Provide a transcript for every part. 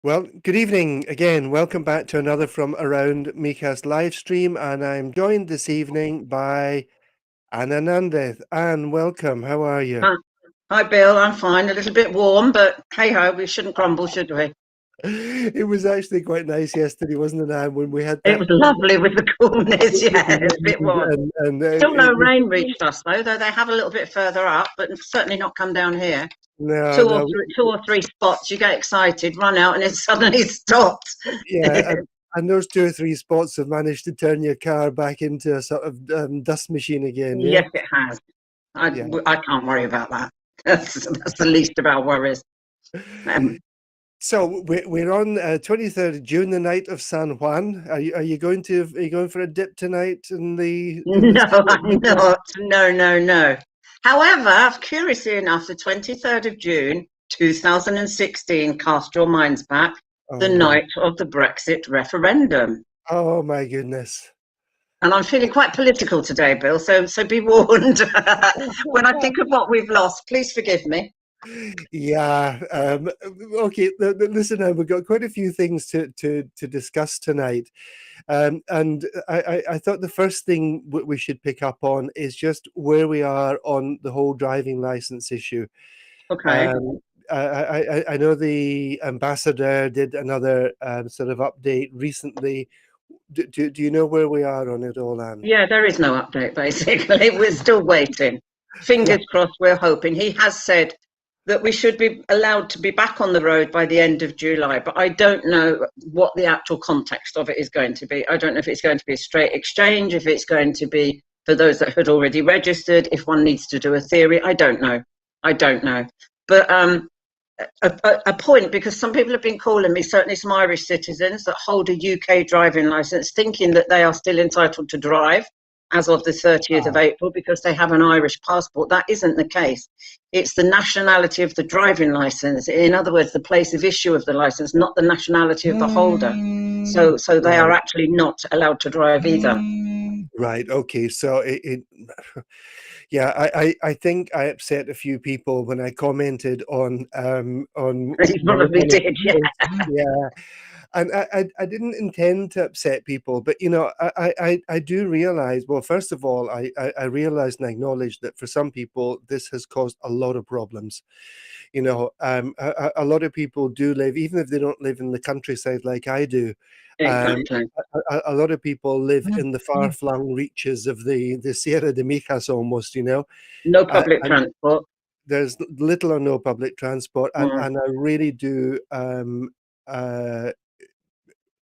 Well, good evening again. Welcome back to another from around Mijas live stream, and I'm joined this evening by Ananandith. Anne, welcome. How are you? Uh, Hi, Bill. I'm fine. A little bit warm, but hey ho, we shouldn't grumble, should we? It was actually quite nice yesterday, wasn't it, Anne, when we had It that was lovely with the coolness. with the Yeah, it's a bit rain warm. and Still no rain reached us though they have a little bit further up, but certainly not come down here. no, Two or no, three, two or three spots, you get excited, run out, and it suddenly stops. yeah, and those two or three spots have managed to turn your car back into a sort of dust machine again. Yeah, Yes, it has. I, yeah. I can't worry about that. That's the least of our worries. Um, So we're on 23rd of June, the night of San Juan. Are you going for a dip tonight in the no, San I'm Juan? not. No, no, no. However, curiously enough, the 23rd of June, 2016, cast your minds back, the Oh no! night of the Brexit referendum. Oh my goodness! And I'm feeling quite political today, Bill, so be warned. When I think of what we've lost, please forgive me. Yeah. Okay. Listen, now we've got quite a few things to discuss tonight, and I thought the first thing we should pick up on is just where we are on the whole driving license issue. Okay. Um, I know the ambassador did another sort of update recently. Do you know where we are on it all, Anne? Yeah, there is no update, basically. We're still waiting. Right. Fingers crossed, we're hoping. He has said that we should be allowed to be back on the road by the end of July, but I don't know what the actual context of it is going to be. I don't know if it's going to be a straight exchange, if it's going to be for those that had already registered, if one needs to do a theory. I don't know. I don't know. But a point, because some people have been calling me, certainly some Irish citizens that hold a UK driving license, thinking that they are still entitled to drive as of the 30th of Ah, April because they have an Irish passport. That isn't the case. It's the nationality of the driving license. In other words, the place of issue of the license, not the nationality of the holder. So they are right. actually not allowed to drive either. Right. Okay. So yeah, I think I upset a few people when I commented on You probably one of did, the yeah. posts. Yeah, and I didn't intend to upset people, but I do realize. Well, first of all, I realize and acknowledge that for some people this has caused a lot of problems. A lot of people do live, even if they don't live in the countryside like I do. Um, Exactly. a lot of people live in the far-flung reaches of the Sierra de Mijas almost, No public and transport. there's little or no public transport, and Mm. and I really do, uh,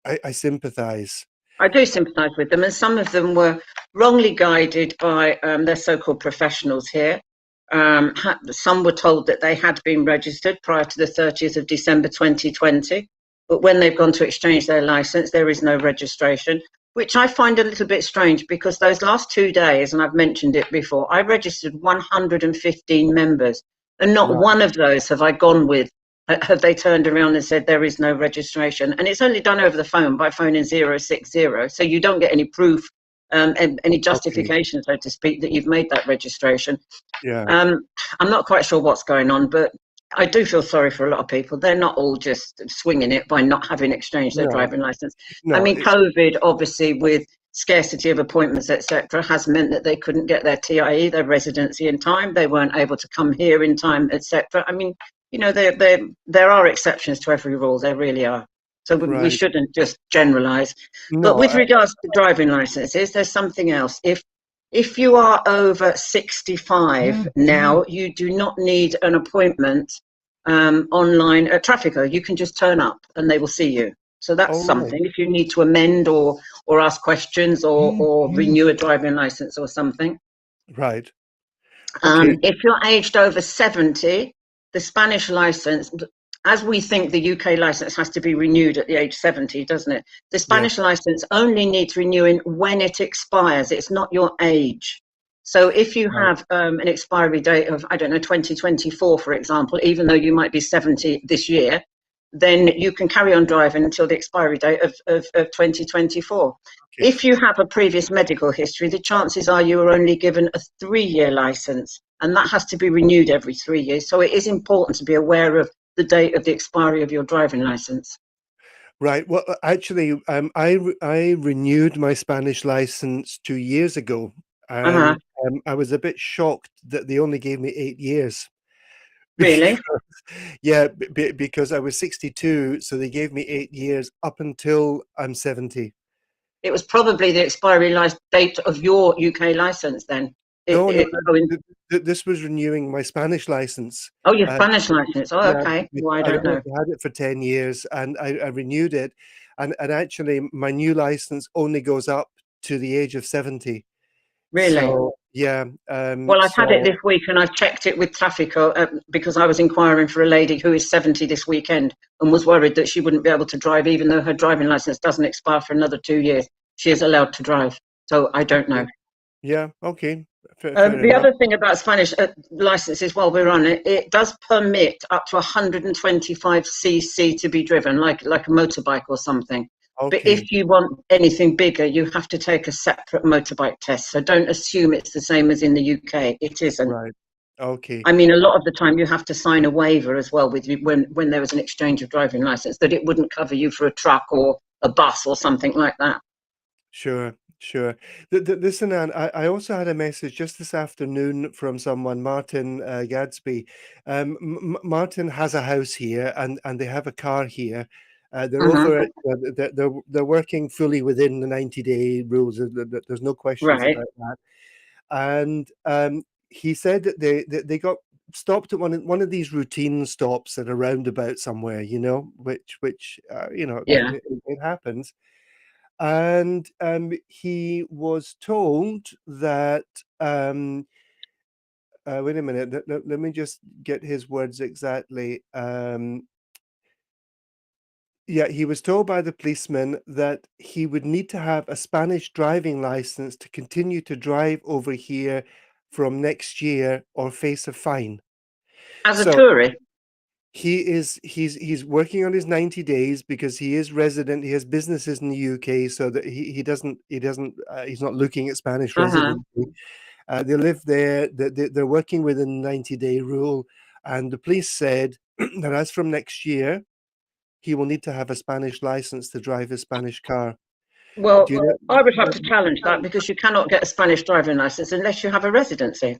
I sympathize. I do sympathise with them, and some of them were wrongly guided by their so-called professionals here. Some were told that they had been registered prior to the 30th of December 2020, but when they've gone to exchange their licence, there is no registration, which I find a little bit strange because those last 2 days, and I've mentioned it before, I registered 115 members, and not Right. one of those have I gone with have they turned around and said there is no registration? And it's only done over the phone by phoning 060. So you don't get any proof and any Okay. justification, so to speak, that you've made that registration. Yeah. Um, I'm not quite sure what's going on, but I do feel sorry for a lot of people. They're not all just swinging it by not having exchanged their No, driving license. I no, mean, COVID, obviously, with scarcity of appointments, etc., has meant that they couldn't get their TIE, their residency, in time. They weren't able to come here in time, etc. I mean, there are exceptions to every rule. There really are. So we right. shouldn't just generalise. But No, with regards to driving licenses, there's something else. If you are over 65 now, you do not need an appointment online at Traffico. You can just turn up and they will see you. So that's all right. something. If you need to amend or ask questions or renew a driving license or something. Right. Okay. If you're aged over 70, the Spanish license, as we think the UK license has to be renewed at the age 70, doesn't it? The Yes. Spanish license only needs renewing when it expires. It's not your age. So if you Right. have an expiry date of, I don't know, 2024, for example, even though you might be 70 this year, then you can carry on driving until the expiry date of 2024. Okay. If you have a previous medical history, the chances are you are only given a 3-year license, and that has to be renewed every 3 years. So it is important to be aware of the date of the expiry of your driving license? Right. Well, actually, I renewed my Spanish license 2 years ago, Uh-huh. and I was a bit shocked that they only gave me 8 years. Really? Because, yeah, because I was 62, so they gave me 8 years up until I'm 70. It was probably the expiry date of your UK license then. No, no, Oh, this was renewing my Spanish license. oh, your Uh, Spanish license. Oh, yeah, okay. Well, I I'd don't only know. had it for 10 years, and I renewed it, and actually my new license only goes up to the age of 70. Really? So yeah, Well, I've had it so this week and I've checked it with Trafico because I was inquiring for a lady who is 70 this weekend and was worried that she wouldn't be able to drive, even though her driving license doesn't expire for another 2 years. She is allowed to drive. So I don't know. okay. Yeah, okay, fair The enough. other thing about Spanish licenses, while we're on it, it does permit up to 125cc to be driven, like a motorbike or something. But Okay, if you want anything bigger, you have to take a separate motorbike test. So don't assume it's the same as in the UK. It isn't. right. Okay, I mean, a lot of the time you have to sign a waiver as well with you when there was an exchange of driving license that it wouldn't cover you for a truck or a bus or something like that. sure, sure. Listen, Anne, I also had a message just this afternoon from someone, Martin Gadsby. Martin has a house here, and they have a car here. They're Uh-huh. over. They're working fully within the 90-day rules. There's no questions Right. about that. And he said that they got stopped at one of these routine stops at a roundabout somewhere, which Yeah. it happens. And he was told that wait a minute, let me just get his words exactly. Yeah, he was told by the policeman that he would need to have a Spanish driving license to continue to drive over here from next year or face a fine. As a So tourist. he's working on his 90 days because he is resident. He has businesses in the UK, so that he's not looking at Spanish Uh-huh. residency. They live there. They're working within the 90-day rule, and the police said that as from next year, he will need to have a Spanish license to drive a Spanish car. Well, Do you I would have know? to challenge that because you cannot get a Spanish driving license unless you have a residency.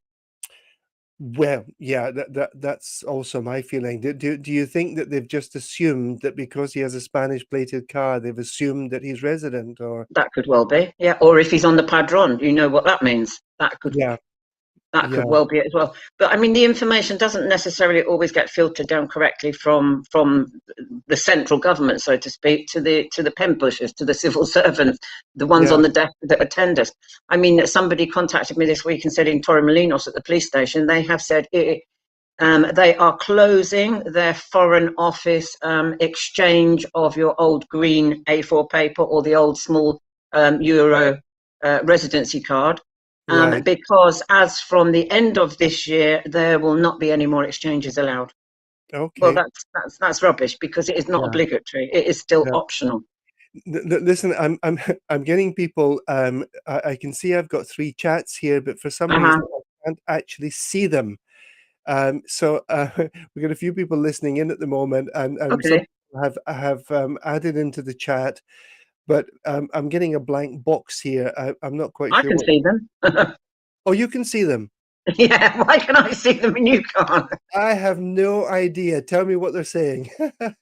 Well, yeah, that's also my feeling. Do you think that they've just assumed that because he has a Spanish plated car, they've assumed that he's resident, or That could well be, yeah. Or if he's on the padron, you know what that means. yeah, That yeah, could well be it as well. But I mean, the information doesn't necessarily always get filtered down correctly from the central government, so to speak, to the pen pushers, to the civil servants, the ones yeah, on the desk that attend us. I mean, somebody contacted me this week and said in Torremolinos at the police station, they have said they are closing their foreign office exchange of your old green A4 paper or the old small Euro residency card. right, Because as from the end of this year, there will not be any more exchanges allowed. Well, okay, that's rubbish because it is not yeah, obligatory. It is still yeah. optional. Listen, I'm I'm getting people. I can see I've got three chats here, but for some Uh-huh. reason I can't actually see them. So we've got a few people listening in at the moment, and some Okay, people have added into the chat, but I'm getting a blank box here. I'm not quite I sure can what. see them. Oh, you can see them. Yeah, why can I see them and you can't? I have no idea. Tell me what they're saying.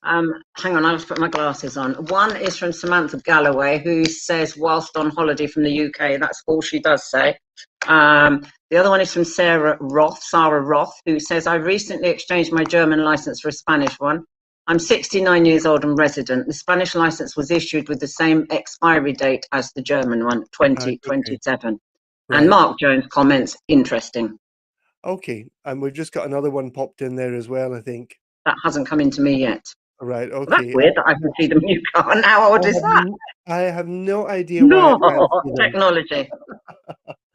Hang on, I'll just put my glasses on. One is from Samantha Galloway, who says, whilst on holiday from the UK, that's all she does say. The other one is from Sarah Roth, who says, I recently exchanged my German license for a Spanish one. I'm 69 years old and resident. The Spanish license was issued with the same expiry date as the German one, Okay, 2027. And right. Mark Jones comments, interesting. Okay, and we've just got another one popped in there as well, I think. That hasn't come into me yet. Right, Well, that's okay. weird that I can see them and you can't. How I odd is have that? I have no idea why I No, can't see them. technology.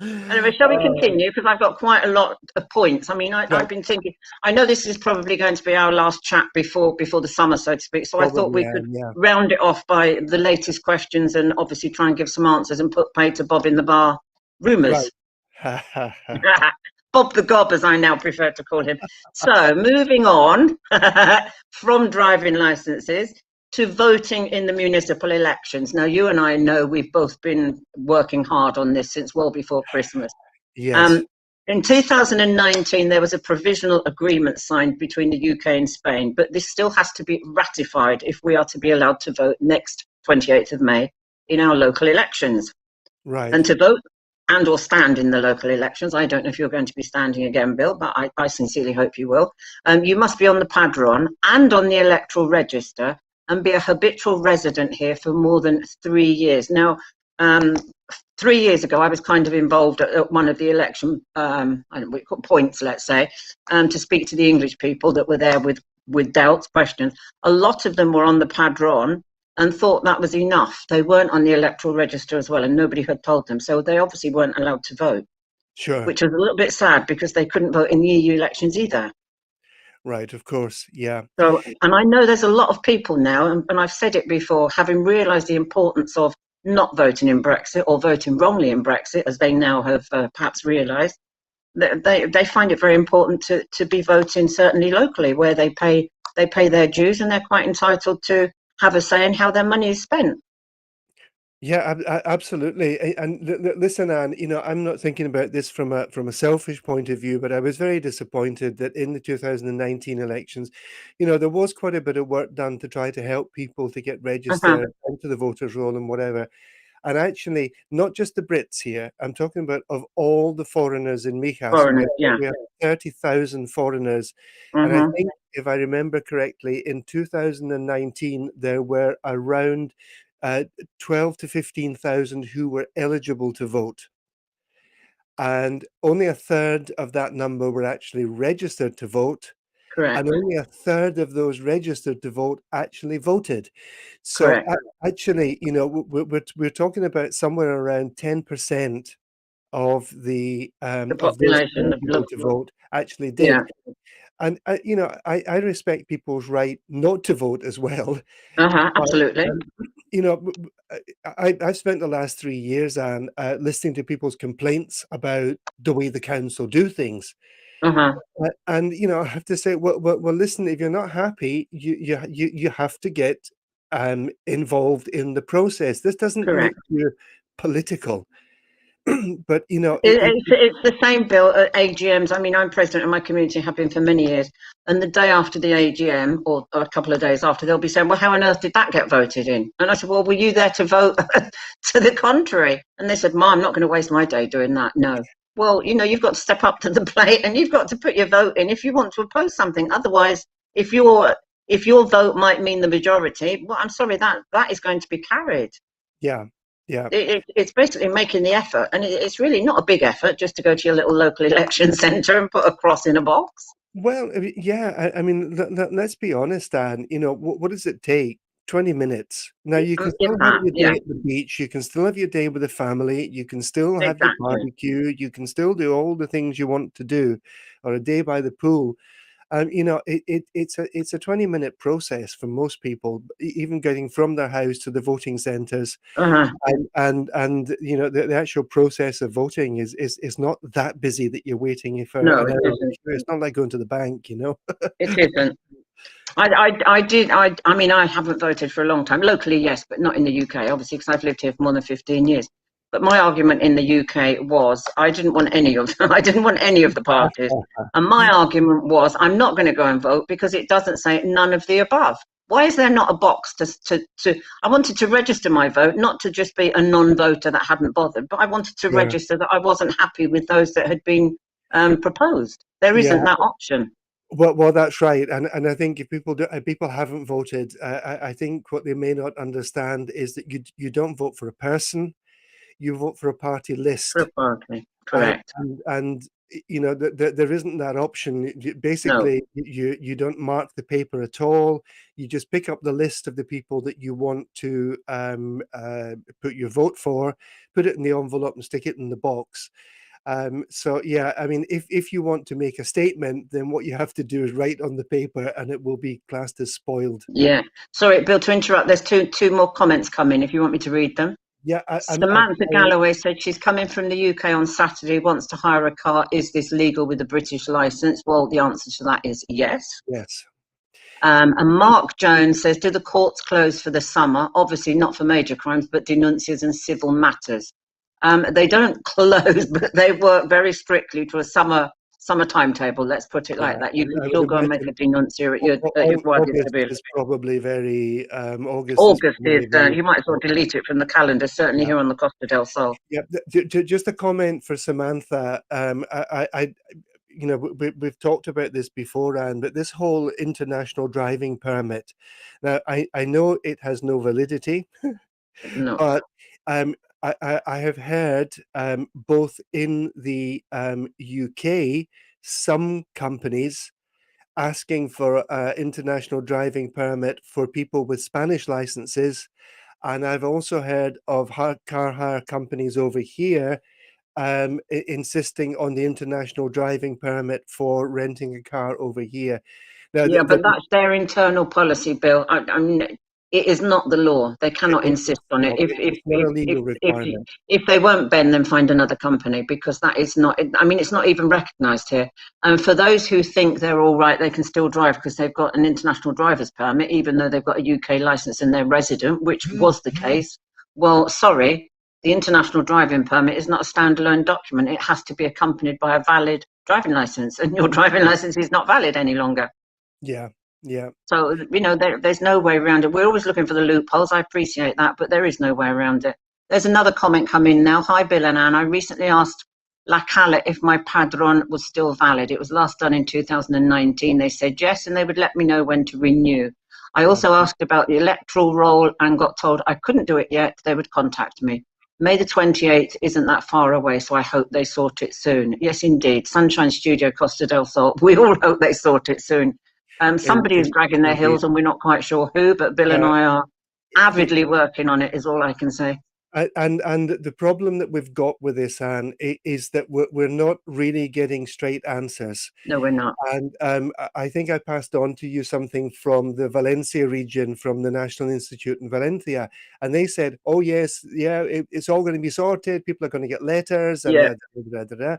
Anyway, shall we Uh, continue? Because I've got quite a lot of points. I mean, right, I've been thinking, I know this is probably going to be our last chat before the summer, so to speak. So I thought probably we am, could yeah. round it off by the latest questions and obviously try and give some answers and put pay to Bob in the bar Right. rumours. Bob the Gob, as I now prefer to call him. So, moving on from driving licenses to voting in the municipal elections. Now, you and I know we've both been working hard on this since well before Christmas. Yes. In 2019, there was a provisional agreement signed between the UK and Spain, but this still has to be ratified if we are to be allowed to vote next 28th of May in our local elections. Right. And to vote and or stand in the local elections, I don't know if you're going to be standing again, Bill, but I sincerely hope you will. You must be on the Padron and on the electoral register and be a habitual resident here for more than 3 years. Now, 3 years ago, I was kind of involved at one of the election points, let's say, to speak to the English people that were there with doubts, questions. A lot of them were on the Padron and thought that was enough. They weren't on the electoral register as well, and nobody had told them. So they obviously weren't allowed to vote, Sure. which was a little bit sad because they couldn't vote in the EU elections either. Right, of course, yeah. So, and I know there's a lot of people now, and I've said it before, having realised the importance of not voting in Brexit or voting wrongly in Brexit, as they now have perhaps realised, they find it very important to be voting certainly locally, where they pay their dues and they're quite entitled to have a say in how their money is spent. Yeah, absolutely. And listen, Anne, I'm not thinking about this from a selfish point of view, but I was very disappointed that in the 2019 elections, there was quite a bit of work done to try to help people to get registered into the voters' roll and whatever. And actually, not just the Brits here, I'm talking about of all the foreigners in Mijas. Foreigners, We have 30,000 foreigners. And I think, if I remember correctly, in 2019, there were around 12 to 15,000 who were eligible to vote. And only a third of that number were actually registered to vote. Correct. And only a third of those registered to vote actually voted. So actually, we're talking about somewhere around 10% of the population of those to vote actually did. Yeah. And I respect people's right not to vote as well. Absolutely. I've spent the last 3 years, Anne, listening to people's complaints about the way the council do things. And I have to say, well, listen, if you're not happy, you have to get involved in the process. This doesn't make you political. But it's the same, Bill, at AGMs. I mean, I'm president of my community, have been for many years, and the day after the AGM, or a couple of days after, they'll be saying, well, how on earth did that get voted in? And I said, well, were you there to vote to the contrary? And they said, Ma, I'm not going to waste my day doing that. No. Well, you've got to step up to the plate and you've got to put your vote in if you want to oppose something. Otherwise, if your vote might mean the majority, well, I'm sorry, that is going to be carried. Yeah. Yeah, it's basically making the effort, and it's really not a big effort just to go to your little local election centre and put a cross in a box. Well, yeah, I mean, let's be honest, Dan. What does it take? 20 minutes. Now, you can still have your day at the beach. You can still have your day with the family. You can still have your barbecue. You can still do all the things you want to do, or a day by the pool. It's a 20-minute process for most people, even getting from their house to the voting centres. And the actual process of voting is not that busy that you're waiting for. No, it isn't. It's not like going to the bank, It isn't. I mean, I haven't voted for a long time. Locally, yes, but not in the UK, obviously, because I've lived here for more than 15 years. But my argument in the UK was I didn't want any of them. I didn't want any of the parties. And my argument was I'm not going to go and vote because it doesn't say none of the above. Why is there not a box to I wanted to register my vote, not to just be a non-voter that hadn't bothered, but I wanted to register that I wasn't happy with those that had been proposed. There isn't that option. Well, that's right, and I think if people haven't voted, I think what they may not understand is that you don't vote for a person. You vote for a party list. For a party, correct. And there isn't that option. Basically, you don't mark the paper at all. You just pick up the list of the people that you want to put your vote for, put it in the envelope and stick it in the box. So yeah, I mean, if you want to make a statement, then what you have to do is write on the paper, and it will be classed as spoiled. Yeah. Sorry, Bill, to interrupt. There's two more comments coming. If you want me to read them. Yeah, I'm Samantha Galloway said she's coming from the UK on Saturday, wants to hire a car. Is this legal with a British license? Well, the answer to that is yes. yes. And Mark Jones says, do the courts close for the summer? Obviously not for major crimes, but denuncias and civil matters. They don't close, but they work very strictly to a summer timetable. Let's put it Yeah, like that. You can I would still go and make imagine a denuncia at your Guardia August Civil. is probably very August is August is, probably very you might as well difficult. delete it from the calendar, certainly Yeah. here on the Costa del Sol. Yeah, just a comment for Samantha. You know, we've talked about this before, Anne, but this whole international driving permit. Now, I know it has no validity, No. but um, I have heard both in the UK, some companies asking for international driving permit for people with Spanish licenses. And I've also heard of car hire companies over here insisting on the international driving permit for renting a car over here. Now, Yeah, but that's their internal policy, Bill. I mean, it is not the law. They cannot insist on it. no, it's not a legal requirement. If they won't bend, then find another company because that is not. I mean, it's not even recognised here. And for those who think they're all right, they can still drive because they've got an international driver's permit, even though they've got a UK license and they're resident, which was the case. Well, sorry, the international driving permit is not a standalone document. It has to be accompanied by a valid driving license, and your driving license is not valid any longer. Yeah, yeah. So, there's no way around it. We're always looking for the loopholes. I appreciate that, but there is no way around it. There's another comment coming now. Hi, Bill and Anne. I recently asked La Cala if my padron was still valid. It was last done in 2019. They said yes, and they would let me know when to renew. I also asked about the electoral roll and got told I couldn't do it yet. They would contact me. May the 28th isn't that far away, so I hope they sort it soon. Yes, indeed. Sunshine Studio, Costa del Sol. We all hope they sort it soon. Somebody is dragging their Indeed. heels, and we're not quite sure who, but Bill and Yeah. I are avidly working on it, is all I can say. And the problem that we've got with this, Anne, is that we're not really getting straight answers. No, we're not. And I think I passed on to you something from the Valencia region, from the National Institute in Valencia, and they said, "Oh yes, yeah, it's all going to be sorted. People are going to get letters, and Yeah,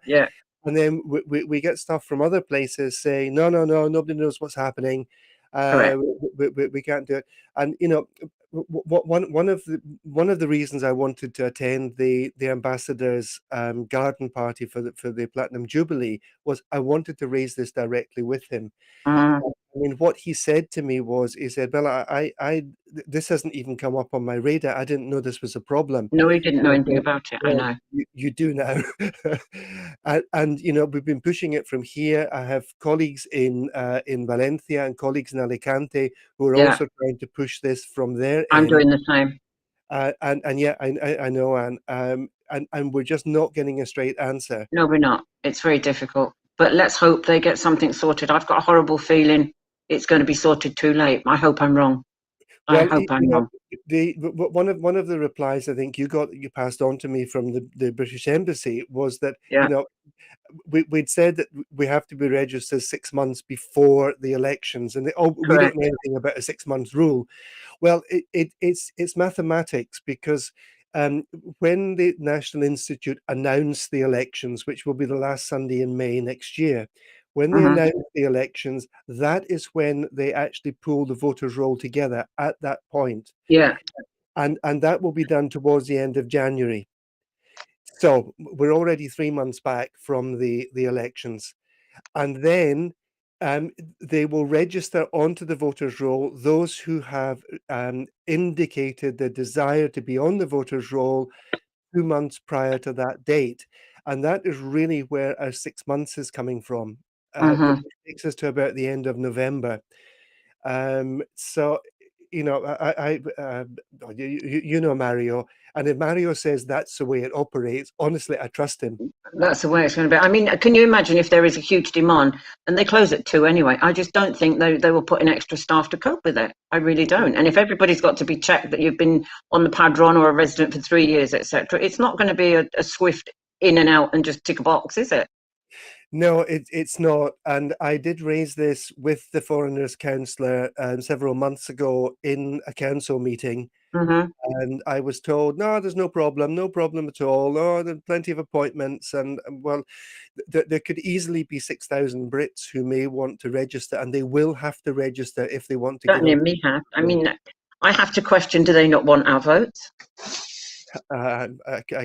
yeah, and then we get stuff from other places saying, no, no, no, nobody knows what's happening. correct. We can't do it. And you know, one of the reasons I wanted to attend the ambassador's garden party for the Platinum Jubilee was I wanted to raise this directly with him. Mm. I mean, what he said to me was, he said, "Well, this hasn't even come up on my radar. I didn't know this was a problem." No, we didn't know I anything thought, about it. I well, know. you do now. And you know, we've been pushing it from here. I have colleagues in Valencia and colleagues in Alicante who are Yeah, also trying to push this from their I'm end. doing the same. And yeah, I know, and we're just not getting a straight answer. No, we're not. It's very difficult. But let's hope they get something sorted. I've got a horrible feeling it's going to be sorted too late. I hope I'm wrong. I Well, hope I'm you know, wrong. one of the replies I think you passed on to me from the British Embassy was that, you Yeah. know, we'd said that we have to be registered 6 months before the elections, and we don't Correct. know anything about a 6 months rule. Well, it's mathematics because when the National Institute announced the elections, which will be the last Sunday in May next year, when they Hmm. announce the elections, that is when they actually pull the voters' roll together at that point, Yeah. and that will be done towards the end of January. So we're already 3 months back from the elections. And then they will register onto the voters' roll those who have indicated the desire to be on the voters' roll 2 months prior to that date. And that is really where our 6 months is coming from, which Hmm. takes us to about the end of November. So, you know, you know Mario, and if Mario says that's the way it operates, honestly, I trust him. That's the way it's going to be. I mean, can you imagine if there is a huge demand and they close at 2 anyway? I just don't think they will put in extra staff to cope with it. I really don't. And if everybody's got to be checked that you've been on the padron or a resident for 3 years, etc., it's not going to be a swift in and out and just tick a box, is it? No, it's not. And I did raise this with the Foreigners Councillor several months ago in a council meeting. Hmm. And I was told, no, there's no problem, no problem at all. Oh, there are plenty of appointments. And well, there could easily be 6,000 Brits who may want to register, and they will have to register if they want to get Certainly, onto Mijas. I the. mean, I have to question: do they not want our votes? I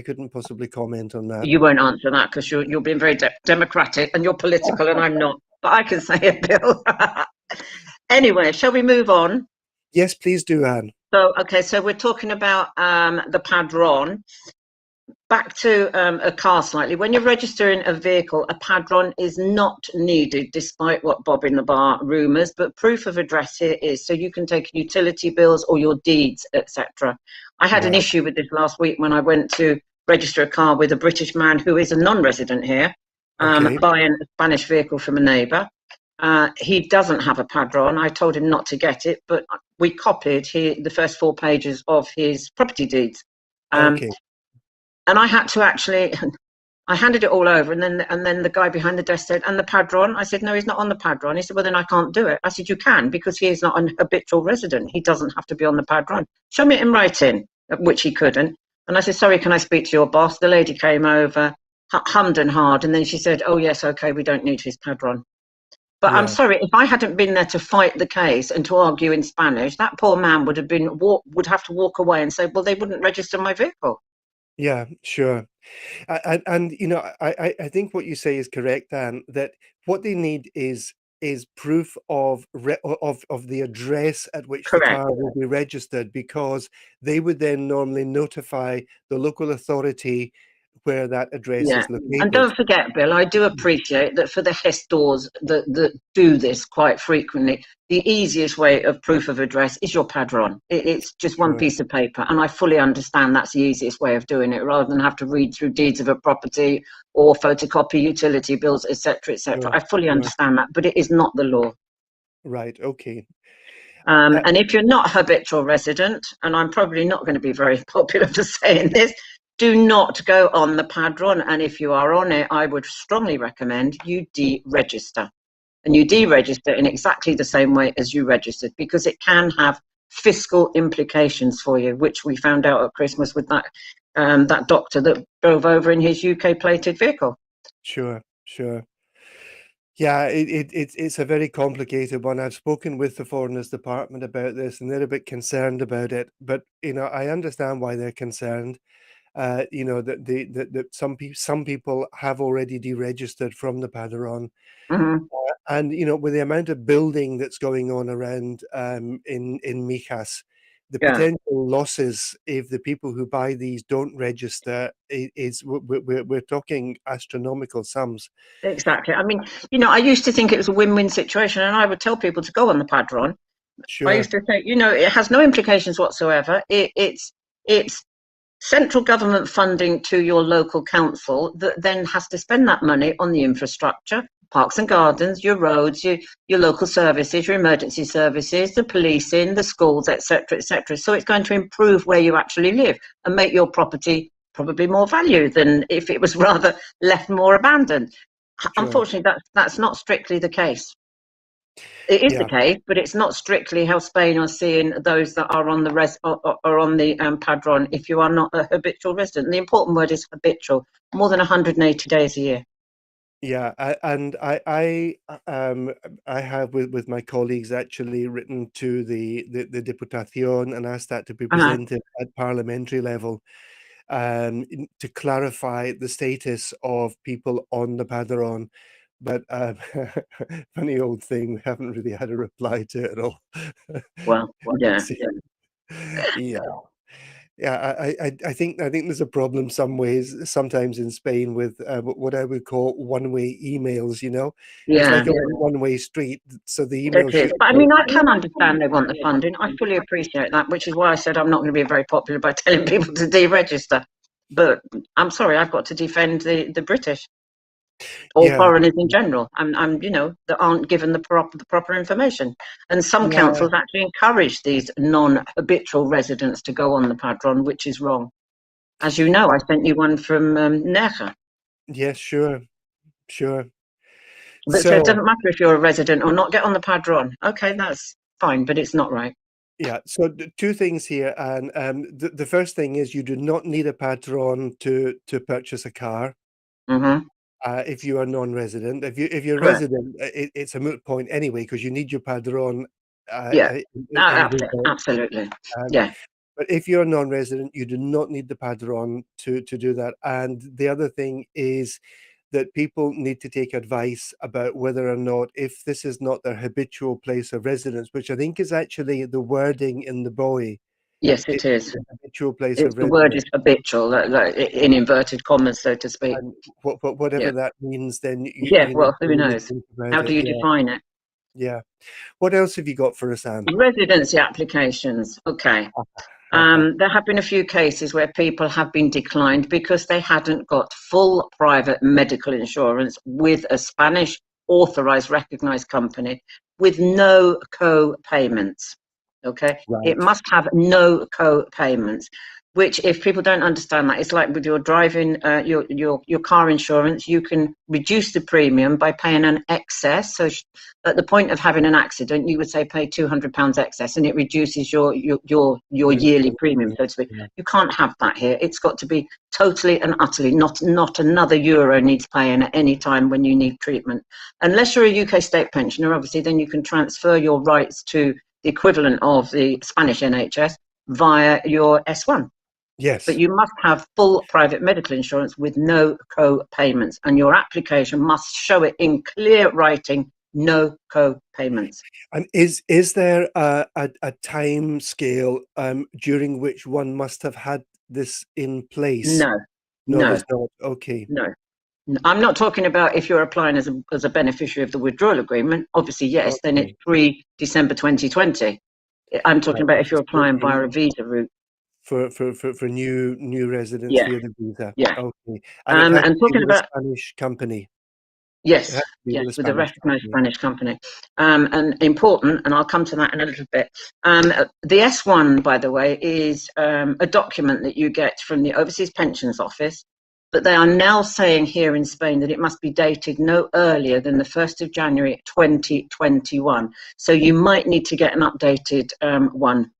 couldn't possibly comment on that. You won't answer that because you're being very democratic and you're political, and I'm not. But I can say it, Bill. Anyway, shall we move on? Yes, please do, Anne. So, okay, so we're talking about the padron. Back to a car slightly. When you're registering a vehicle, a padron is not needed, despite what Bob in the bar rumours, but proof of address here is, so you can take utility bills or your deeds, etc. I had an Right. issue with this last week when I went to register a car with a British man who is a non-resident here, Okay. buying a Spanish vehicle from a neighbour. He doesn't have a padron. I told him not to get it, but we copied the first 4 pages of his property deeds. Okay. And I had to actually, I handed it all over, and then the guy behind the desk said, "And the padron?" I said, "No, he's not on the padron." He said, "Well, then I can't do it." I said, "You can, because he is not an habitual resident. He doesn't have to be on the padron. Show me it in writing," which he couldn't. And I said, "Sorry, can I speak to your boss?" The lady came over, hummed and hawed, and then she said, "Oh yes, okay, we don't need his padron." But I'm Yeah. sorry, if I hadn't been there to fight the case and to argue in Spanish, that poor man would have to walk away and say, "Well, they wouldn't register my vehicle." Yeah, sure. And I think what you say is correct, Dan, that what they need is proof of of the address at which the Correct. car will be registered, because they would then normally notify the local authority where that address Yeah. is And located. don't forget, Bill, I do appreciate that for the gestors that do this quite frequently, the easiest way of proof of address is your padron. It's just one Sure, piece of paper. And I fully understand that's the easiest way of doing it, rather than have to read through deeds of a property or photocopy utility bills, etc., etc. sure, I fully sure. understand that, but it is not the law. Right, okay. Uh, And if you're not a habitual resident, and I'm probably not going to be very popular for saying this, do not go on the padron. And if you are on it, I would strongly recommend you deregister. And you deregister in exactly the same way as you registered, because it can have fiscal implications for you, which we found out at Christmas with that doctor that drove over in his UK plated vehicle. sure, sure. Yeah, it's a very complicated one. I've spoken with the Foreigners Department about this, and they're a bit concerned about it. But I understand why they're concerned. That some people have already deregistered from the Padaron, Hmm. and with the amount of building that's going on around in Mijas, the Yeah. potential losses if the people who buy these don't register is we're talking astronomical sums. Exactly. I mean, I used to think it was a win-win situation, and I would tell people to go on the padron. I Sure, used to say, it has no implications whatsoever. It's central government funding to your local council that then has to spend that money on the infrastructure, parks and gardens, your roads, your local services, your emergency services, the policing, the schools, etc., etc. So it's going to improve where you actually live and make your property probably more value than if it was rather left more abandoned. sure. Unfortunately, that's not strictly the case. It is the Yeah, case, but it's not strictly how Spain are seeing those that are on the are on the padron. If you are not a habitual resident, and the important word is habitual. More than 180 days a year. yeah. And I have with my colleagues actually written to the Diputación and asked that to be Uh-huh. presented at parliamentary level, to clarify the status of people on the Padaron. But funny old thing, we haven't really had a reply to it at all. Well, yeah. Yeah. Yeah, I think there's a problem sometimes in Spain with what I would call one-way emails, It's Yeah, like a one-way street, so the it email is. should But I go. mean, I can understand they want the funding. I fully appreciate that, which is why I said I'm not going to be very popular by telling people to deregister. But I'm sorry, I've got to defend the British or Yeah, foreigners in general. That aren't given the proper information. And some yeah, councils actually encourage these non-habitual residents to go on the padron, which is wrong. As you know, I sent you one from Nerja. yes, sure, sure. But so it So doesn't matter if you're a resident or not, get on the padron. Okay, that's fine, but it's not right. yeah, so two things here, and the first thing is you do not need a patron to purchase a car. Mm-hmm. If you are non-resident, if you're Correct. resident, it's a moot point anyway because you need your padron Yeah. in the event. Absolutely. Um, Yeah. but if you're non-resident, you do not need the padron to do that. And the other thing is that people need to take advice about whether or not, if this is not their habitual place of residence, which I think is actually the wording in the BOE, Yes, it it is. is a habitual place It's of the word is residence. habitual, like, in inverted commas, so to speak. And whatever Yeah. that means, then Yeah. you need Well, to who really knows? think about How it. do you Yeah, define it? yeah. What else have you got for us, Anne? Residency applications. Okay. There have been a few cases where people have been declined because they hadn't got full private medical insurance with a Spanish authorized recognized company with no co-payments. Okay, it Right. must have no co-payments. Which, if people don't understand that, it's like with your driving, your car insurance. You can reduce the premium by paying an excess. So, at the point of having an accident, you would say pay £200 excess, and it reduces your Your yearly premium, premium, so to speak. yeah. You can't have that here. It's got to be totally and utterly not another euro needs paying at any time when you need treatment, unless you're a UK state pensioner. Obviously, then you can transfer your rights to the equivalent of the Spanish NHS via your S1. But Yes. you must have full private medical insurance with no co-payments, and your application must show it in clear writing, no co-payments. And is there a time scale during which one must have had this in place? No, No, no, there's not. Okay. no. I'm not talking about if you're applying as a beneficiary of the withdrawal agreement. Obviously, yes, then it's Okay. pre-December 2020. I'm talking Right. about if you're For, applying via a visa route. for new residents Yeah, via the visa. yeah. Okay. And it has to And be talking with a about Spanish company. It yes, has to be yes, with a with a Spanish recognised company. Spanish company. And important, and I'll come to that in a little bit. The S1, by the way, is a document that you get from the Overseas Pensions Office, but they are now saying here in Spain that it must be dated no earlier than the 1st of January 2021. So you might need to get an updated one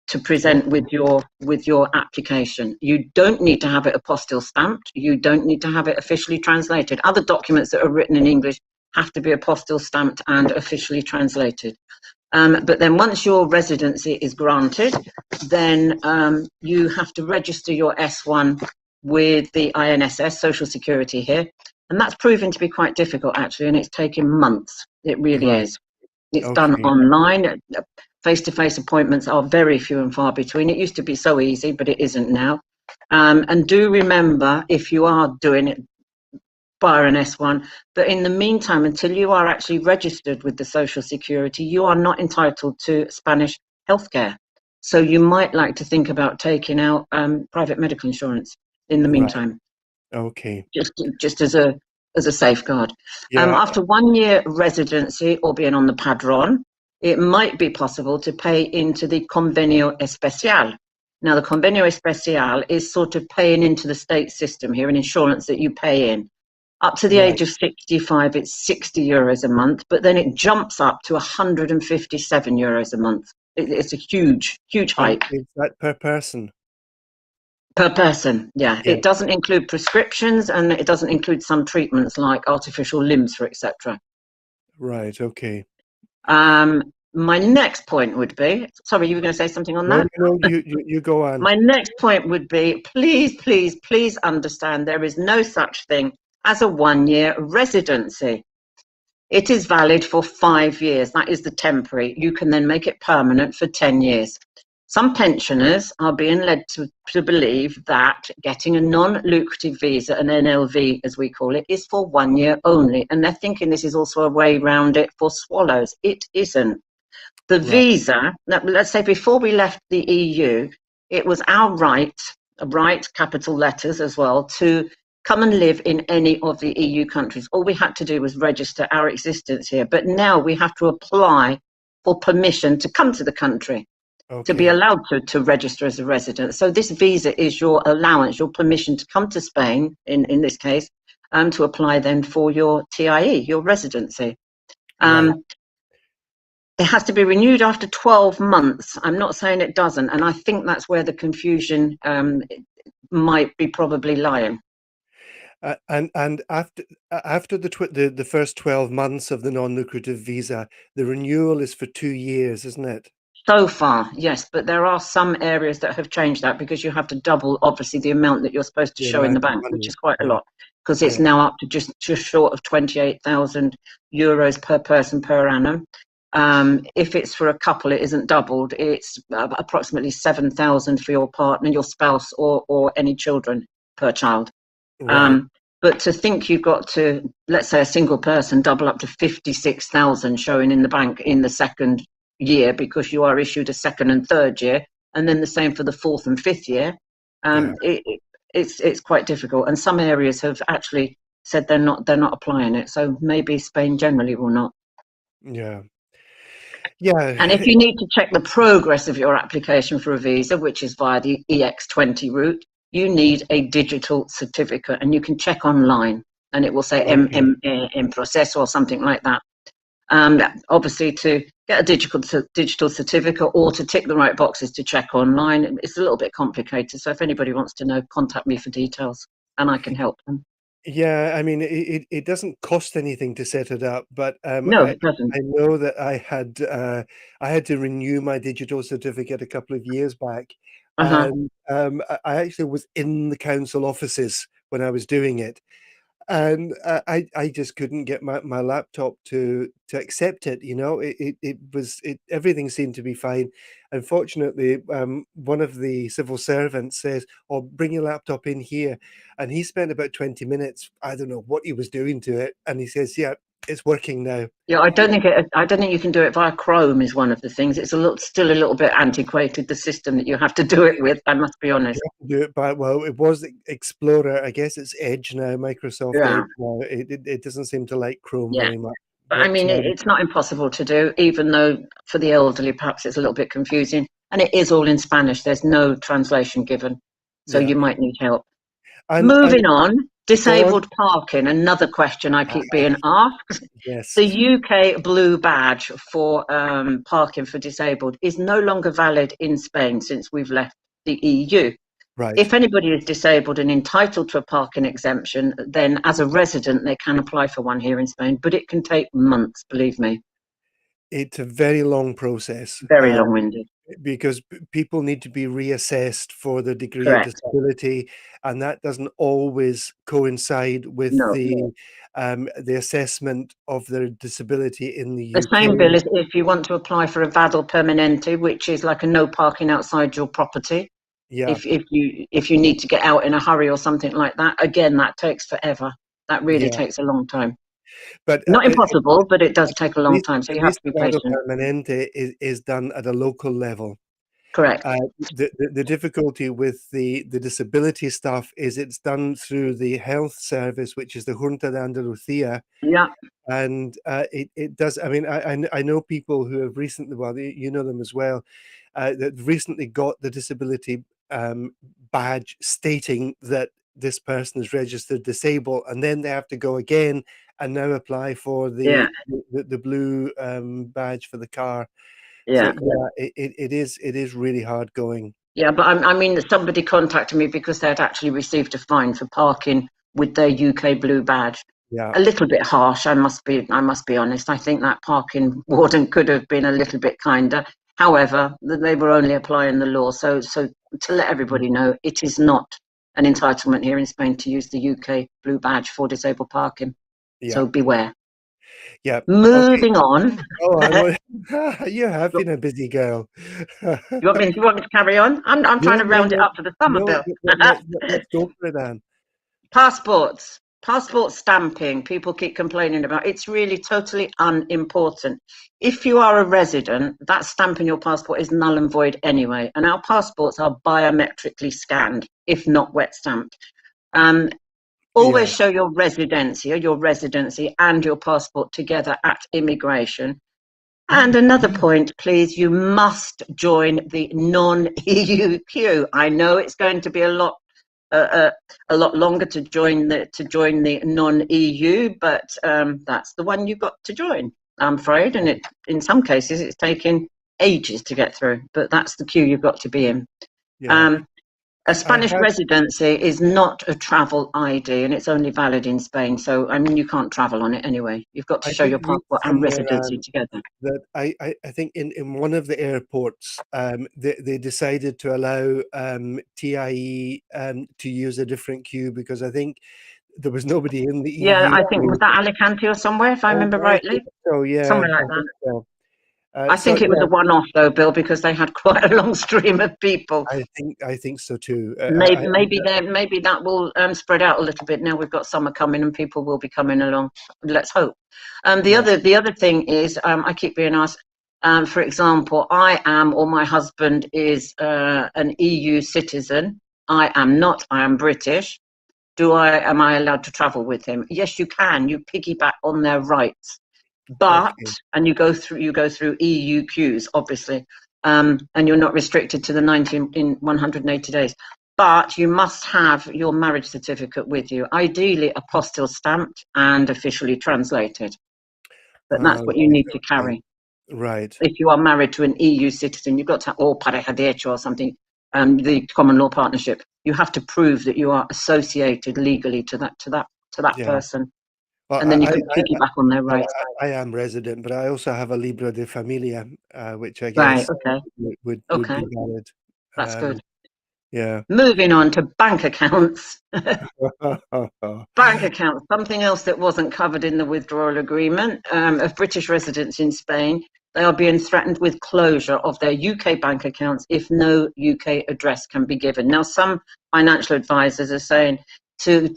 to present Okay. with your application. You don't need to have it apostille stamped. You don't need to have it officially translated. Other documents that are written in English have to be apostille stamped and officially translated. But then once your residency is granted, then you have to register your S1 with the INSS, Social Security here. And that's proven to be quite difficult, actually, and it's taken months. It really Right. is. It's done Okay. online. Face-to-face appointments are very few and far between. It used to be so easy, but it isn't now. And do remember, if you are doing it via an S1, that in the meantime, until you are actually registered with the Social Security, you are not entitled to Spanish healthcare. So you might like to think about taking out private medical insurance in the Right. meantime, Okay. just as a safeguard. Yeah. After 1 year residency or being on the padron, it might be possible to pay into the Convenio Especial. Now, the Convenio Especial is sort of paying into the state system here, an insurance that you pay in. Up to the Right. age of 65, it's €60 a month, but then it jumps up to €157 a month. It's a huge, huge And hike. is that per person? Per person, yeah. Yeah. It doesn't include prescriptions, and it doesn't include some treatments like artificial limbs, for etc. Right. Okay. My next point would be, sorry, you were going to say something on No, that? no, you go on. My next point would be, please, please, please understand there is no such thing as a 1 year residency. It is valid for 5 years. That is the temporary. You can then make it permanent for 10 years. Some pensioners are being led to believe that getting a non-lucrative visa, an NLV as we call it, is for 1 year only. And they're thinking this is also a way around it for swallows. It isn't. The Right. visa, let's say before we left the EU, it was our right, capital letters as well, to come and live in any of the EU countries. All we had to do was register our existence here. But now we have to apply for permission to come to the country, to be Okay. allowed to register as a resident. So this visa is your allowance, your permission to come to Spain, in this case, to apply then for your TIE, your residency. Right. It has to be renewed after 12 months. I'm not saying it doesn't, and I think that's where the confusion might be probably lying. And after the first 12 months of the non-lucrative visa, the renewal is for 2 years, isn't it? So far, yes, but there are some areas that have changed that, because you have to double, obviously, the amount that you're supposed to The show in the amount of bank, which money. is quite a Yeah. lot, because it's Yeah. now up to just short of 28,000 euros per person per annum. If it's for a couple, it isn't doubled. It's approximately 7,000 for your partner, your spouse, or any children per child. Right. Um, but to think you've got to, let's say, a single person double up to 56,000 showing in the bank in the second year, because you are issued a second and third year, and then the same for the fourth and fifth year. Yeah. It's quite difficult, and some areas have actually said they're not applying it. So maybe Spain generally will not. Yeah. And if Yeah. you need to check the progress of your application for a visa, which is via the EX20 route, you need a digital certificate, and you can check online, and it will say Okay. in process or something like that. Obviously, to get a digital certificate or to tick the right boxes to check online, it's a little bit complicated. So if anybody wants to know, contact me for details, and I can help them. Yeah, I mean, it doesn't cost anything to set it up, but No, it doesn't. I know that I had to renew my digital certificate a couple of years back, Uh-huh. and I actually was in the council offices when I was doing it, and I just couldn't get my laptop to accept it. You know, it was everything seemed to be fine. Unfortunately, one of the civil servants says, "Oh, bring your laptop in here," and he spent about 20 minutes. I don't know what he was doing to it, and he says, "Yeah, it's working now." Yeah, I don't think you can do it via Chrome. Is one of the things. It's still a little bit antiquated. The system that you have to do it with. I must be You honest. have to do it by, well, it was Explorer. I guess it's Edge now, Microsoft Yeah, Edge now. It doesn't seem to like Chrome yeah. very much, But I but mean, it's not impossible to do, even though for the elderly, perhaps it's a little bit confusing. And it is all in Spanish. There's no translation given, so yeah. you might need help. And Moving on, go on. disabled parking. Another question I keep being asked. Yes, The UK blue badge for parking for disabled is no longer valid in Spain since we've left the EU. right. If anybody is disabled and entitled to a parking exemption, then as a resident, they can apply for one here in Spain, but it can take months, believe me. It's a very long process, Very long winded. because people need to be reassessed for the degree of Correct. disability, and that doesn't always coincide with No. the assessment of their disability in the The UK. same bill is if you want to apply for a Vadel Permanente, which is like a no parking outside your property. Yeah, If you need to get out in a hurry or something like that, again, that takes forever. That really yeah. takes a long time. But Not impossible, but it does take a long time. So at you have least to be the Grado patient. Permanente is done at a local level. Correct. The difficulty with the disability stuff is it's done through the health service, which is the Junta de Andalucía, Yeah. and it does. I mean, I know people who have recently, well, you know them as well, that recently got the disability badge stating that this person is registered disabled, and then they have to go again and now apply for Yeah. the blue badge for the car. So Yeah. yeah, it is really hard going. Yeah. But I mean, somebody contacted me because they'd actually received a fine for parking with their UK blue badge. Yeah, A little bit harsh, I must be honest. I think that parking warden could have been a little bit kinder. However, they were only applying the law. So to let everybody know, it is not an entitlement here in Spain to use the UK blue badge for disabled parking. yeah, So beware. yeah. Okay. Moving on. Oh, I you know. You have been a busy girl. you want me to carry on? I'm Yeah, trying to no, round it no, up for the summer no. bill. Let's go for it, Anne. Passport stamping, people keep complaining about. It's really totally unimportant. If you are a resident, that stamp in your passport is null and void anyway. And our passports are biometrically scanned, if not wet stamped. Um, Yeah, Always show your residency and your passport together at immigration. And another point, please, you must join the non-EU queue. I know it's going to be a lot a lot longer to join the non-EU, but that's the one you've got to join, I'm afraid. And in some cases, it's taking ages to get through, but that's the queue you've got to be in. Yeah. A I Spanish had residency is not a travel ID, and it's only valid in Spain. So, I mean, you can't travel on it anyway. You've got to I show did your read passport and somewhere, residency together. that I think in one of the airports, they decided to allow TIE to use a different queue because I think there was nobody in the Yeah, EU I think, was queue. that Alicante or somewhere, if I Oh, remember I rightly? think so. Yeah, Somewhere like I that. think so. I So think it was yeah, a one-off though, Bill, because they had quite a long stream of people. I think so too. Maybe that will spread out a little bit now. We've got summer coming and people will be coming along. Let's hope. The Yeah. other thing is, I keep being asked. For example, I am, or my husband is an EU citizen. I am not. I am British. Am I allowed to travel with him? Yes, you can. You piggyback on their rights, but Okay. and you go through EU queues, obviously, and you're not restricted to the 180 days. But you must have your marriage certificate with you, ideally apostille stamped and officially translated. But that's what you Right. need to Okay. carry. Right. If you are married to an EU citizen, you've got to, or pareja de hecho or something, the common law partnership. You have to prove that you are associated legally to that Yeah. person, Well, and then you can piggyback on their well, rights. I am resident, but I also have a Libra de Familia, which I Right. guess Okay. would Okay. be valid. That's good. Yeah. Moving on to bank accounts. Bank accounts, something else that wasn't covered in the withdrawal agreement of British residents in Spain. They are being threatened with closure of their UK bank accounts if no UK address can be given. Now, some financial advisors are saying to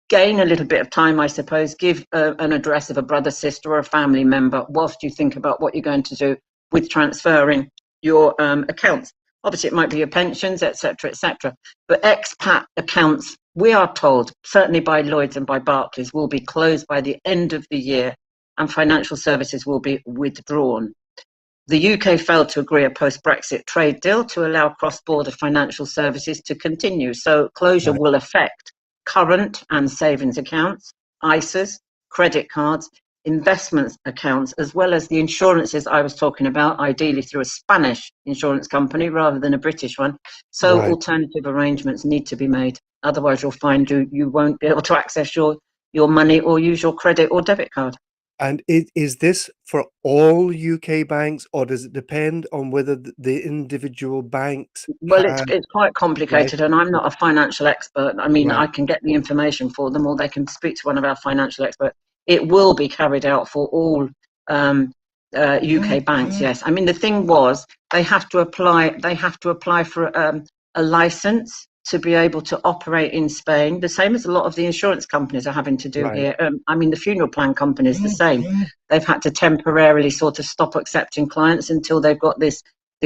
gain a little bit of time, I suppose, give an address of a brother, sister, or a family member whilst you think about what you're going to do with transferring your accounts. Obviously, it might be your pensions, etc., etc. But expat accounts, we are told, certainly by Lloyds and by Barclays, will be closed by the end of the year, and financial services will be withdrawn. The UK failed to agree a post-Brexit trade deal to allow cross-border financial services to continue. So closure Right. will affect current and savings accounts, ISAs, credit cards, investment accounts, as well as the insurances I was talking about, ideally through a Spanish insurance company rather than a British one. So Right. alternative arrangements need to be made. Otherwise, you'll find you won't be able to access your money or use your credit or debit card. And is this for all UK banks, or does it depend on whether the individual banks Well, have it's quite complicated, and I'm licenses? not a financial expert. I mean, I Right. can get the information for them, or they can speak to one of our financial experts. It will be carried out for all UK banks. Yes, I mean the thing was they have to apply. They have to apply for a license to be able to operate in Spain. The same as a lot of the insurance companies are having to do Right. here. I mean, the funeral plan companies the same. They've had to temporarily sort of stop accepting clients until they've got this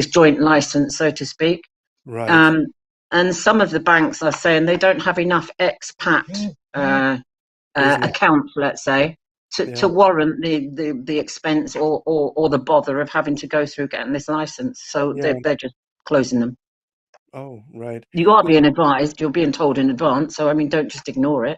joint license, so to speak. Right. Um, and some of the banks are saying they don't have enough expat Business. accounts, let's say, to Yeah. warrant the expense or the bother of having to go through getting this license. So Yeah. they're just closing them. Oh, right. You are Well, being advised, you're being told in advance. So, I mean, don't just ignore it.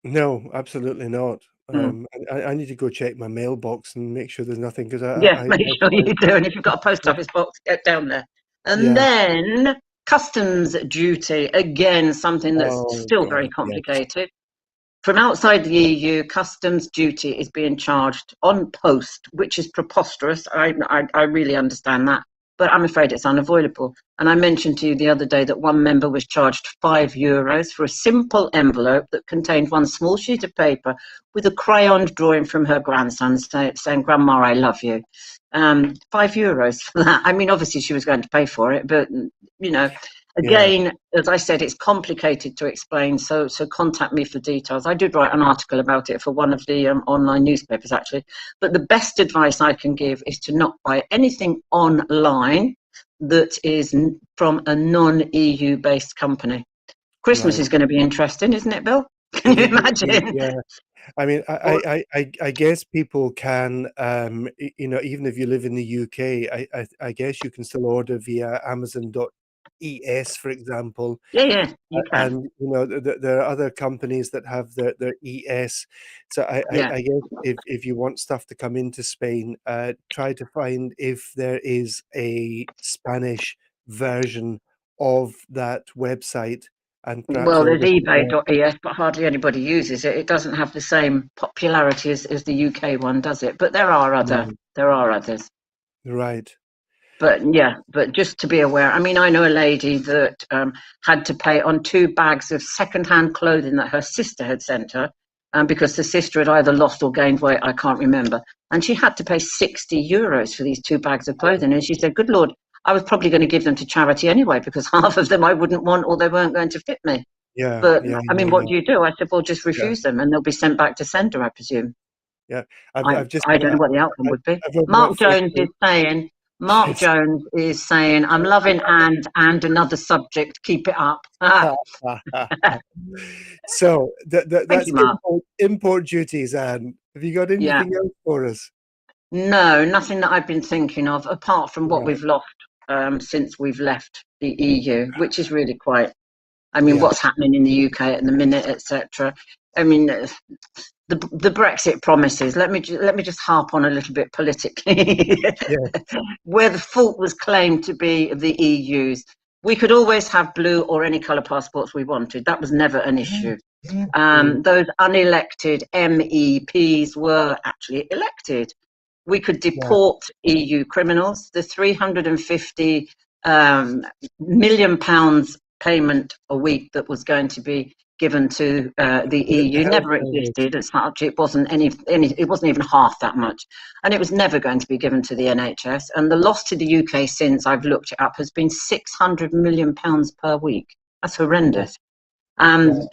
no, absolutely not. Mm. I need to go check my mailbox and make sure there's nothing because Yes, make sure you do. And if you've got a post I office box, get down there. And yeah. then customs duty, again, something that's Oh still very God, yes. complicated. From outside the EU, customs duty is being charged on post, which is preposterous. I really understand that, but I'm afraid it's unavoidable. And I mentioned to you the other day that one member was charged €5 for a simple envelope that contained one small sheet of paper with a crayoned drawing from her grandson saying, "Grandma, I love you." €5 for that. I mean, obviously she was going to pay for it, but you know, Yeah. again, as I said, it's complicated to explain. So contact me for details. I did write an article about it for one of the online newspapers, actually. But the best advice I can give is to not buy anything online that is from a non-EU based company. Christmas Right. is going to be interesting, isn't it, Bill? Can you It will be, imagine? yeah. I mean, Or, I guess people can, you know, even if you live in the UK, I guess you can still order via Amazon. ES, for example. Yeah, yeah, you can. And there are other companies that have their ES. So Yeah. I guess if you want stuff to come into Spain, try to find if there is a Spanish version of that website, and perhaps Well, there's order from there. eBay.es, but hardly anybody uses it. It doesn't have the same popularity as the UK one, does it? But No. there are others. Right. But yeah, but just to be aware. I mean, I know a lady that had to pay on 2 bags of second-hand clothing that her sister had sent her, because the sister had either lost or gained weight. I can't remember, and she had to pay €60 for these 2 bags of clothing. And she said, "Good Lord, I was probably going to give them to charity anyway because half of them I wouldn't want or they weren't going to fit me." Yeah, But yeah, I yeah, mean, what yeah, do you do? I said, well, just yeah, refuse them and they'll be sent back to sender, I presume. yeah. I, I've just I don't know what the outcome would be. I've opened up Mark Jones is Facebook. saying, Mark Jones is saying, I'm loving and another subject. Keep it up. Ah, So thank that's you, Mark. import duties, Anne. Have you got Yeah. anything else for us? No, nothing that I've been thinking of apart from what Right. we've lost since we've left the EU, which is really quite, I mean, Yeah. what's happening in the UK at the minute, etc. I mean, the Brexit promises. Let me just harp on a little bit politically, Yeah. where the fault was claimed to be the EU's. We could always have blue or any colour passports we wanted. That was never an issue. Mm, Those unelected MEPs were actually elected. We could yeah. deport EU criminals. The 350 £1 million payment a week that was going to be given to the The EU health never service. existed as such. It wasn't it wasn't even half that much, and it was never going to be given to the NHS. And the loss to the UK since I've looked it up has been £600 million per week. That's Right. horrendous. Right. Um,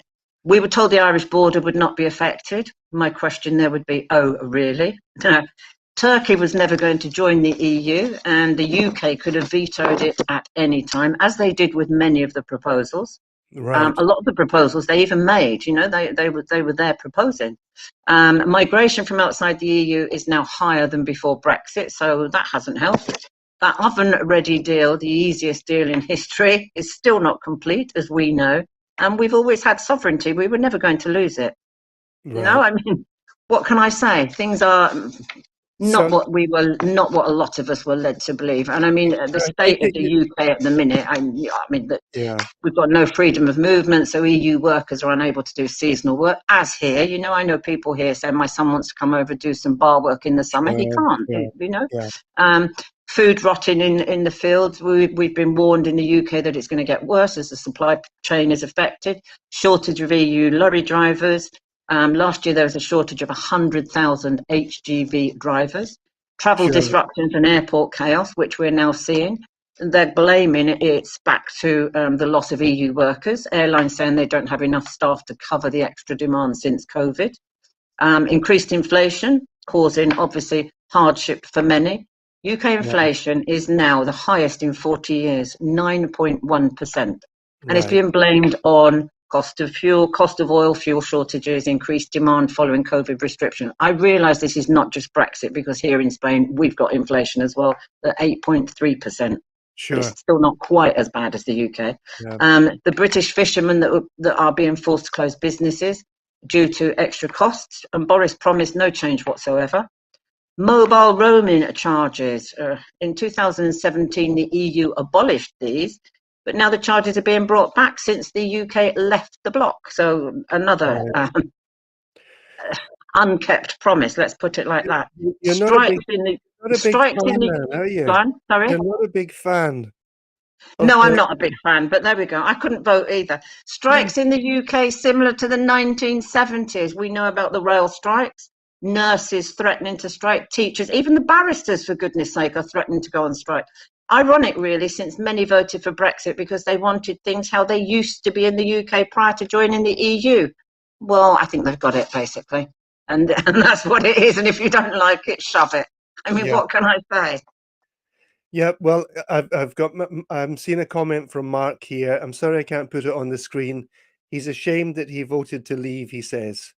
we were told the Irish border would not be affected. My question there would be, oh, really? Turkey was never going to join the EU, and the UK could have vetoed it at any time, as they did with many of the proposals. Right. A lot of the proposals they even made, they were there proposing. Migration from outside the EU is now higher than before Brexit, so that hasn't helped. That oven-ready deal, the easiest deal in history, is still not complete, as we know. And we've always had sovereignty. We were never going to lose it. Right. I mean, what can I say? Things are not So not what a lot of us were led to believe. And I mean, the I take state of it the you. UK at the minute, I mean, that Yeah. we've got no freedom of movement, so EU workers are unable to do seasonal work. As here, I know people here say my son wants to come over and do some bar work in the summer. He Sure. can't, Sure. Yeah. Um, food rotting in the fields. We've been warned in the UK that it's going to get worse as the supply chain is affected. Shortage of EU lorry drivers. Last year there was a shortage of 100,000 HGV drivers. Travel Sure. disruptions and airport chaos, which we're now seeing. They're blaming it's back to the loss of EU workers. Airlines saying they don't have enough staff to cover the extra demand since COVID. Increased inflation, causing obviously hardship for many. UK Yeah. inflation is now the highest in 40 years, 9.1%. And it's Right. being blamed on cost of fuel, cost of oil, fuel shortages, increased demand following COVID restriction. I realise this is not just Brexit, because here in Spain, we've got inflation as well at 8.3%. But it's Sure. still not quite as bad as the UK. Yeah. The British fishermen that are being forced to close businesses due to extra costs, and Boris promised no change whatsoever. Mobile roaming charges. In 2017, the EU abolished these, but now the charges are being brought back since the UK left the bloc. So another Right. unkept promise. Let's put it like that. You're not a big not a big Strikes in fan, the. man, are you? Gone. Sorry. You're not a big fan of No, I'm Brexit. not a big fan, but there we go. I couldn't vote either. Strikes in the UK similar to the 1970s. We know about the rail strikes, nurses threatening to strike, teachers, even the barristers, for goodness sake, are threatening to go on strike. Ironic, really, since many voted for Brexit because they wanted things how they used to be in the UK prior to joining the EU. Well, I think they've got it, basically. And that's what it is. And if you don't like it, shove it. I mean, Yeah. what can I say? Yeah, well, I've got I'm seeing a comment from Mark here. I'm sorry I can't put it on the screen. He's ashamed that he voted to leave, he says.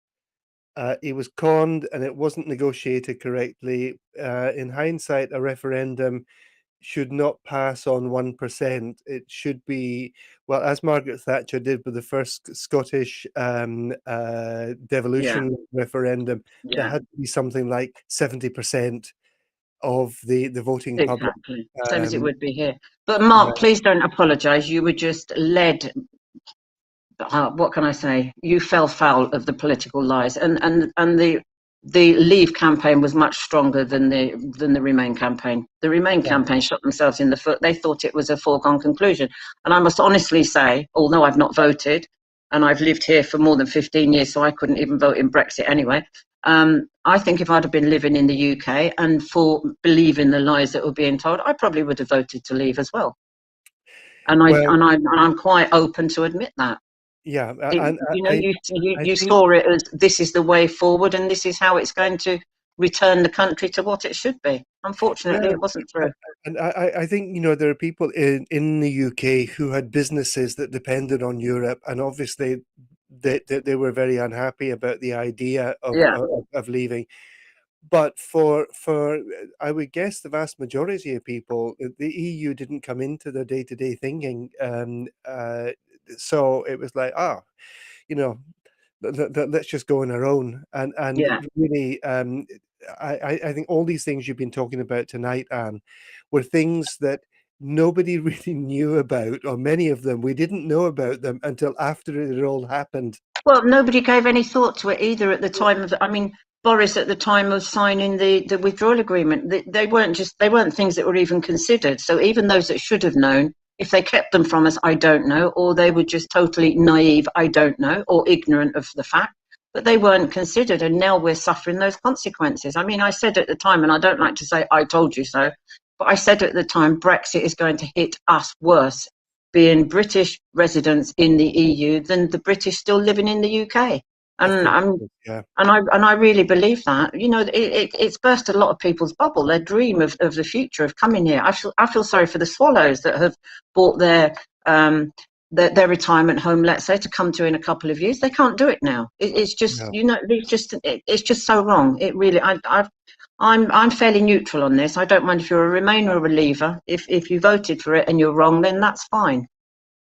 He was conned and it wasn't negotiated correctly. In hindsight, a referendum should not pass on 1%. It should be, well, as Margaret Thatcher did with the first Scottish Yeah, devolution referendum, there yeah, had to be something like 70% of the voting public. exactly. Same as it Um, would be here. But yeah, Mark, please don't apologise. You were just led, what can I say? You fell foul of the political lies, and the Leave campaign was much stronger than the Remain campaign. The Remain yeah, campaign shot themselves in the foot. They thought it was a foregone conclusion, and I must honestly say, although I've not voted, and I've lived here for more than 15 years, so I couldn't even vote in Brexit anyway. I think if I'd have been living in the UK and for believing the lies that were being told, I probably would have voted to leave as well. And well, I'm quite open to admit that. yeah, It, and you know, I you think, saw it as this is the way forward, and this is how it's going to return the country to what it should be. Unfortunately, yeah, it wasn't true. and I think, there are people in the UK who had businesses that depended on Europe, and obviously they were very unhappy about the idea Yeah, of leaving. But for I would guess the vast majority of people, the EU didn't come into their day-to-day thinking. So it was like, you know, let's just go on our own. And yeah. really, I think all these things you've been talking about tonight, Anne, were things that nobody really knew about, or many of them we didn't know about them until after it had all happened. Well, nobody gave any thought to it either at the time of. I mean, Boris at the time of signing the withdrawal agreement, they weren't things that were even considered. So even those that should have known, if they kept them from us, I don't know, or they were just totally naive, I don't know, or ignorant of the fact. But they weren't considered, and now we're suffering those consequences. I mean, I said at the time, and I don't like to say I told you so, but I said at the time Brexit is going to hit us worse being British residents in the EU than the British still living in the UK. I And think, I'm yeah, and I really believe that. You know, it's burst a lot of people's bubble, their dream of the future of coming here. I feel sorry for the swallows that have bought their retirement home, let's say, to come to in a couple of years. They can't do it now. It's just, no, it's just so wrong. It really, I'm fairly neutral on this. I don't mind if you're a Remainer or a Leaver. If you voted for it and you're wrong, then that's fine.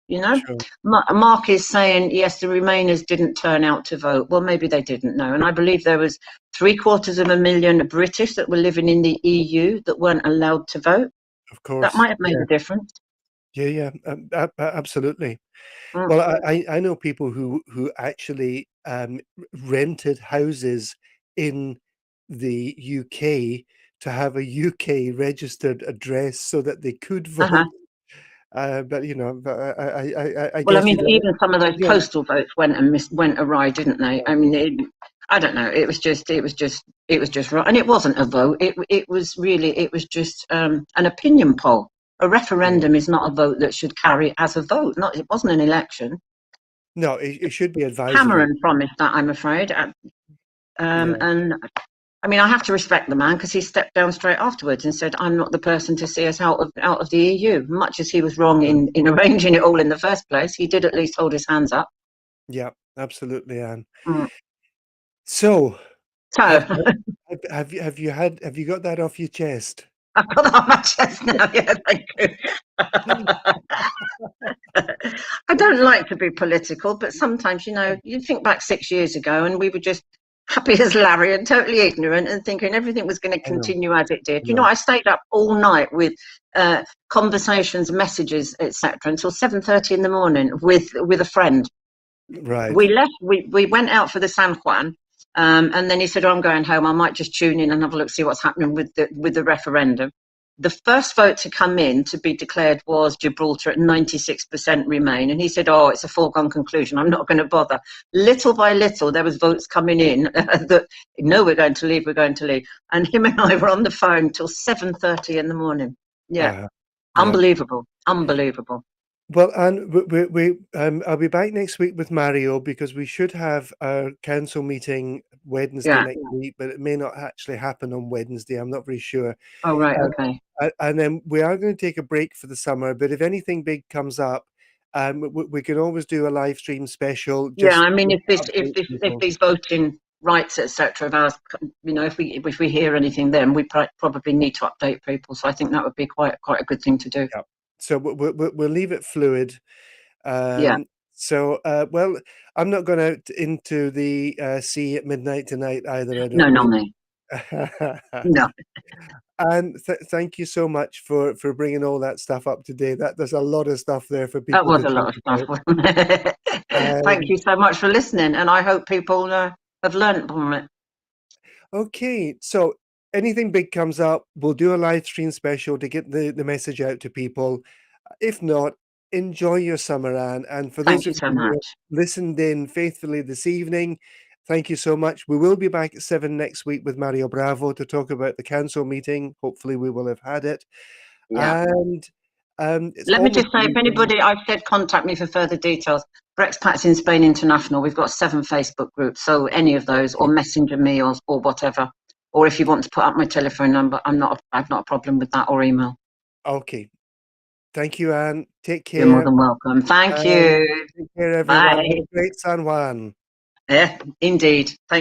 You know, sure, Mark is saying yes, the Remainers didn't turn out to vote. Well, maybe they didn't know, and I believe there was 750,000 British that were living in the EU that weren't allowed to vote. of That course, might have made yeah, a difference. yeah, yeah, absolutely. Mm. Well, I know people who actually rented houses in the UK to have a UK registered address so that they could Uh-huh. vote. But but I Well, I guess mean, even some of those you don't, postal votes went awry, didn't they? I mean, I don't know. It was just right, and it wasn't a vote. It was just an opinion poll. A yeah. referendum is not a vote that should carry as a vote. Not it wasn't an election. No, it should be advisory. Cameron promised that, I'm afraid, Yeah, and I mean, I have to respect the man because he stepped down straight afterwards and said, "I'm not the person to see us out of the EU." Much as he was wrong sure. in arranging it all in the first place, he did at least hold his hands up. Yeah, absolutely, Anne. Mm. So, So have have you got that off your chest? I've got that on my chest now. Yeah, thank you. I don't like to be political, but sometimes, you think back 6 years ago and we were just happy as Larry and totally ignorant and thinking everything was going to I know, continue as it did. I know. I stayed up all night with conversations, messages, etc., until 7:30 in the morning with a friend. Right. We left. We went out for the San Juan, and then he said, "Oh, I'm going home. I might just tune in and have a look, see what's happening with the referendum." The first vote to come in to be declared was Gibraltar at 96% Remain, and he said, "Oh, it's a foregone conclusion. I'm not going to bother." Little by little, there was votes coming in that no, we're going to leave. We're going to leave, and him and I were on the phone till 7:30 in the morning. Yeah, Uh, yeah. unbelievable, unbelievable. Well, and I'll be back next week with Mario because we should have our council meeting Wednesday Yeah. next week, but it may not actually happen on Wednesday. I'm not very sure. Oh, right. Um, Okay. and then we are going to take a break for the summer, but if anything big comes up, we can always do a live stream special Yeah, just I mean, to if this, if update this, if people. these voting rights, etc. of ours, if we hear anything, then we probably need to update people. So I think that would be quite a good thing to do. Yeah. So we'll leave it fluid. Yeah. So, well, I'm not going out into the sea at midnight tonight either, I No, don't not think. me. No, And thank you so much for bringing all that stuff up today. There's a lot of stuff there for that people was to a lot think of stuff, about. wasn't it? Thank Um, you so much for listening, and I hope people have learned from it. okay, so anything big comes up, we'll do a live stream special to get the message out to people. If not, enjoy your summer, Anne. And for those Thank you of so you who have much. listened in faithfully this evening, thank you so much. We will be back at 7 next week with Mario Bravo to talk about the council meeting. Hopefully, we will have had it. Yeah. And it's Let me almost just the say, if weekend. anybody, I've said contact me for further details. For Expats in Spain International, we've got 7 Facebook groups, so any of those, or Okay. messenger me or whatever. Or if you want to put up my telephone number, I've not a problem with that, or email. Okay. Thank you, Anne. Take You're more care. than welcome. Thank And you. take care, everyone. Have Bye. a great San Juan. Yeah, indeed. Thank